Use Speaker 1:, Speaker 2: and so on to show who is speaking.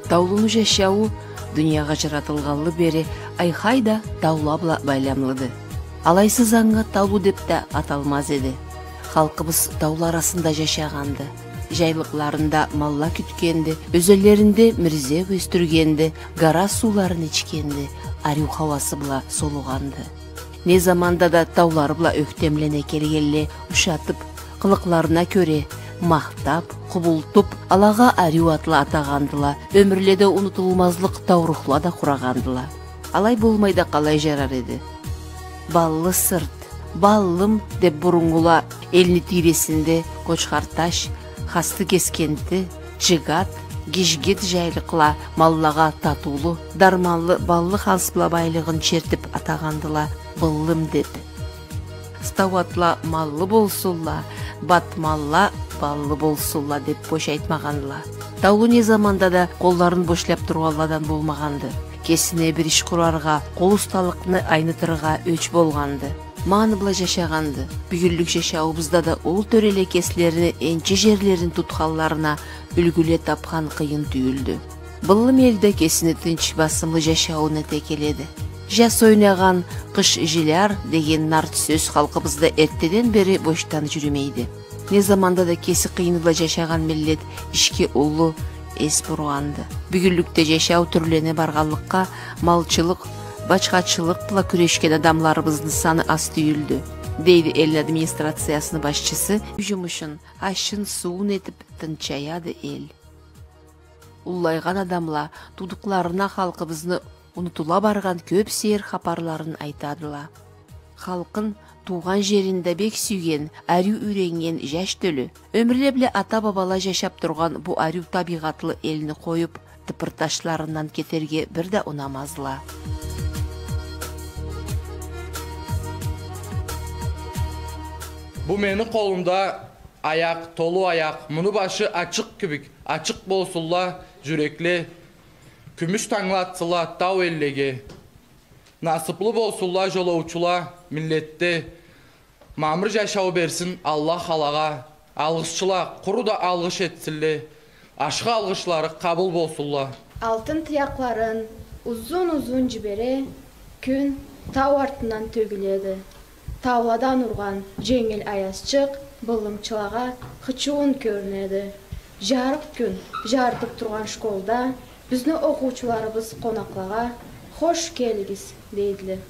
Speaker 1: Таулуну жашауы дүнияға жаратылғалы бері айхайда таулабла байламлыды. Алайсыз аңға таулу деп те аталмаз еді. Халқыбыз таулы арасында жашағанды, жайлықларында малла күткенді, өзелерінде мірзе өстіргенді, гара суларын ичкенді, арю хавасы бұла солуғанды. Не заманда да таулары бұла өктемлене келгелі, ұшатып, қылықларына көре, мақтап, құбылтып, алаға арю атлы атағандыла, өмірледі ұнытылмазлық таурухла да құрағандыла. Алай болмайда қалай жарар еді. Баллы сырт, баллым деп бұрыңғыла елні тиресінде қочқарташ, хасты кескенті, жығат, гижгет жайлықла, маллаға татулы, дарманлы баллы хансыпла байлығын чертіп атағандыла былым деді. Ставатла маллы болсулла, батмалла баллы болсулла деп бош айтмағандыла. Таулы не заманда да қолларын бошлап тұрғалладан болмағанды. Кесіне бір іш құрарға, қол ұсталықны айнытырға өч болғанды. Маны бұла жашағанды. Бүгілік жашауымызда да ол төреле кесілеріні энче жерлерін тұтқалларына үлгіле тапқан қиын түйілді. Бұлым елді кесіні тінч басымлы жашауыны текеледі. Жас ойнаған қыш жиляр деген нарт сөз халқыбызда әрттеден бері боштан жүрмейді. Не заманда да кесі қиынылы жашаған миллет ішке ұлы ес бұрғанды. Бүгілікте жашау түрлені барғалыққа малчылық, бачқатшылық бұла күрешкен адамларымыздың саны аз түйілді. Дейді ел администрациясының басшысы, жұмышын ашын суын етіп тынчаяды ел. Улайған адамла тудықларына халқыбызны ұнытыла барған көп сейір хапарларын айтадыла. Халқын туған жерінде бек сүйген, әрі үренген жаш төлі. Өмірлебле ата-бабала жашап тұрған бұл әрі табиғатлы еліні қойып, тыпырташларынан кетерге бірді ұнамазыла.
Speaker 2: Бұл мені қолымда аяқ, толу аяқ, мұны башы açıq күбік, açıq болсулла жүреклі, күміш таңлатсыла тау еллеге, насыплы болсулла жолаучула миллетті, мамыр жашау берсін Аллах халаға, алғышчыла құру да алғыш етсілі, ашқы алғышлары қабыл болсулла.
Speaker 3: Алтын тияқларын ұзын-ұзын жібере, күн тау артынан төгіледі. Тауладан ұрған жеңіл аязчық бұлымчылаға қычуын көрінеді. Жарық күн жартып тұрған школда бізді оқушыларыбыз қонақлаға хош келгіз дейділі.